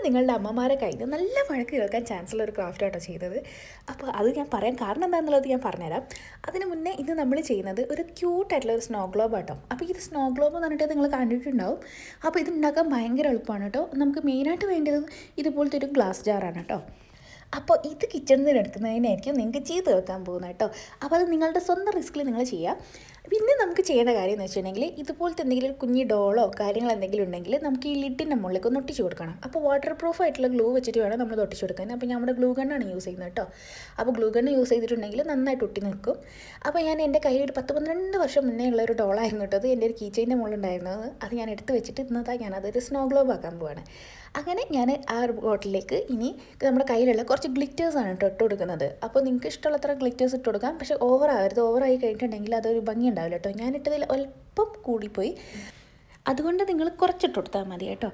നിങ്ങളുടെ അമ്മമാരെ കയ്യിൽ നിന്ന് നല്ല വഴക്ക് കേൾക്കാൻ ചാൻസുള്ള ഒരു ക്രാഫ്റ്റാട്ടോ ചെയ്തത്. അപ്പോൾ അത് ഞാൻ പറയാൻ കാരണം എന്താണെന്നുള്ളത് ഞാൻ പറഞ്ഞുതരാം. അതിന് മുന്നേ ഇന്ന് നമ്മൾ ചെയ്യുന്നത് ഒരു ക്യൂട്ടായിട്ടുള്ള ഒരു സ്നോ ഗ്ലോബ് ആട്ടോ. അപ്പോൾ ഇത് സ്നോ ഗ്ലോബ് എന്ന് പറഞ്ഞിട്ട് നിങ്ങൾ കണ്ടിട്ടുണ്ടാവും. അപ്പോൾ ഇത് ഉണ്ടാക്കാൻ ഭയങ്കര എളുപ്പമാണ് കേട്ടോ. നമുക്ക് മെയിനായിട്ട് വേണ്ടത് ഇതുപോലത്തെ ഒരു ഗ്ലാസ് ജാറാണ് കേട്ടോ. അപ്പോൾ ഇത് കിച്ചണിൽ നിന്ന് എടുക്കുന്നതിനായിരിക്കും നിങ്ങൾക്ക് ചെയ്ത് വെക്കാൻ പോകുന്നത് കേട്ടോ. അപ്പോൾ അത് നിങ്ങളുടെ സ്വന്തം റിസ്കിൽ നിങ്ങൾ ചെയ്യുക. പിന്നെ നമുക്ക് ചെയ്യേണ്ട കാര്യം എന്ന് വെച്ചിട്ടുണ്ടെങ്കിൽ ഇതുപോലത്തെ എന്തെങ്കിലും ഒരു കുഞ്ഞി ഡോളോ കാര്യങ്ങൾ എന്തെങ്കിലും ഉണ്ടെങ്കിൽ നമുക്ക് ഈ ലിഡിൻ്റെ മുകളിലേക്ക് ഒന്ന് ഒട്ടിച്ച് കൊടുക്കണം. അപ്പോൾ വാട്ടർ പ്രൂഫ് ആയിട്ടുള്ള ഗ്ലൂ വെച്ചിട്ട് വേണം നമ്മൾ ഒട്ടിച്ച് കൊടുക്കാൻ. അപ്പോൾ നമ്മുടെ ഗ്ലൂ ഗണ്ണാണ് യൂസ് ചെയ്യുന്നത് കേട്ടോ. അപ്പോൾ ഗ്ലൂ ഗണ്ണ് യൂസ് ചെയ്തിട്ടുണ്ടെങ്കിൽ നന്നായിട്ട് ഒട്ടി നിൽക്കും. അപ്പോൾ ഞാൻ എൻ്റെ കയ്യിൽ ഒരു 10-12 വർഷം മുന്നേ ഉള്ള ഒരു ഡോളായിരുന്നു കേട്ടോ. അത് എൻ്റെ ഒരു കീ ചെയിൻ്റെ മുകളിലുണ്ടായിരുന്നത്. അത് ഞാൻ എടുത്ത് വെച്ചിട്ട് ഇന്നതാ ഞാനതൊരു സ്നോ ഗ്ലോബ് ആക്കാൻ പോവാണ്. അങ്ങനെ ഞാൻ ആ ബോട്ടിലേക്ക് ഇനി നമ്മുടെ കയ്യിലുള്ള കുറച്ച് ഗ്ലിറ്റേഴ്സാണ് കേട്ടോ ഇട്ട് കൊടുക്കുന്നത്. അപ്പോൾ നിങ്ങൾക്ക് ഇഷ്ടമുള്ളത്ര ഗ്ലിറ്റേഴ്സ് ഇട്ട് കൊടുക്കാം. പക്ഷേ ഓവറാകരുത്. ഓവറായി കഴിഞ്ഞിട്ടുണ്ടെങ്കിൽ അതൊരു ഭംഗി ഉണ്ടാവില്ല കേട്ടോ. ഞാനിട്ടതിൽ അല്പം കൂടിപ്പോയി. അതുകൊണ്ട് നിങ്ങൾ കുറച്ചിട്ട് കൊടുത്താൽ മതി കേട്ടോ.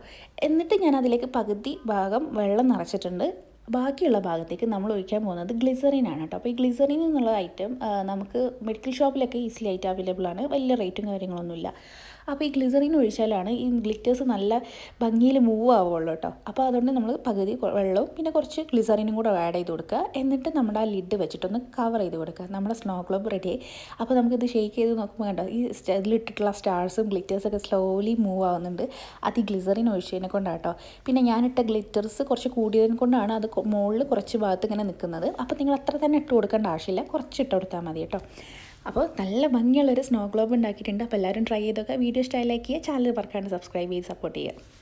എന്നിട്ട് ഞാൻ അതിലേക്ക് പകുതി ഭാഗം വെള്ളം നിറച്ചിട്ടുണ്ട്. ബാക്കിയുള്ള ഭാഗത്തേക്ക് നമ്മൾ ഒഴിക്കാൻ പോകുന്നത് ഗ്ലിസറിനാണ് കേട്ടോ. അപ്പോൾ ഈ ഗ്ലിസറിൻ എന്നുള്ള ഐറ്റം നമുക്ക് മെഡിക്കൽ ഷോപ്പിലൊക്കെ ഈസിലി ആയിട്ട് അവൈലബിൾ ആണ്. വലിയ റേറ്റും കാര്യങ്ങളൊന്നുമില്ല. അപ്പോൾ ഈ ഗ്ലിസറിൻ ഒഴിച്ചാലാണ് ഈ ഗ്ലിറ്റേഴ്സ് നല്ല ഭംഗിയിൽ മൂവ് ആവുള്ളൂ കേട്ടോ. അപ്പോൾ അതുകൊണ്ട് നമ്മൾ പകുതി വെള്ളവും പിന്നെ കുറച്ച് ഗ്ലിസറിനും കൂടെ ആഡ് ചെയ്ത് കൊടുക്കുക. എന്നിട്ട് നമ്മുടെ ആ ലിഡ് വെച്ചിട്ടൊന്ന് കവർ ചെയ്ത് കൊടുക്കുക. നമ്മുടെ സ്നോ ഗ്ലോബ് റെഡിയായി. അപ്പോൾ നമുക്കിത് ഷെയ്ക്ക് ചെയ്ത് നോക്കുമ്പോൾ കണ്ടോ ഈ ഇതിലിട്ടിട്ടുള്ള സ്റ്റാർസും ഗ്ലിറ്റേഴ്സൊക്കെ സ്ലോലി മൂവ് ആവുന്നുണ്ട്. അത് ഈ ഗ്ലിസറിൻ ഒഴിച്ചതിനെ കൊണ്ടാണ് കേട്ടോ. പിന്നെ ഞാനിട്ട ഗ്ലിറ്റേഴ്സ് കുറച്ച് കൂടിയതിനെ കൊണ്ടാണ് അത് മുകളിൽ കുറച്ച് ഭാഗത്ത് ഇങ്ങനെ നിൽക്കുന്നത്. അപ്പോൾ നിങ്ങൾ അത്ര തന്നെ ഇട്ട് കൊടുക്കേണ്ട ആവശ്യമില്ല. കുറച്ച് ഇട്ട് കൊടുത്താൽ മതി കേട്ടോ. അപ്പോൾ നല്ല ഭംഗിയുള്ളൊരു സ്നോ ഗ്ലോബ് ഉണ്ടാക്കിയിട്ടുണ്ട്. അപ്പോൾ എല്ലാവരും ട്രൈ ചെയ്തൊക്കെ വീഡിയോ ഇഷ്ടമായി ലൈക്ക് ചെയ്യുക. ചാനൽ മറക്കാണ്ട് സബ്സ്ക്രൈബ് ചെയ്ത് സപ്പോർട്ട് ചെയ്യുക.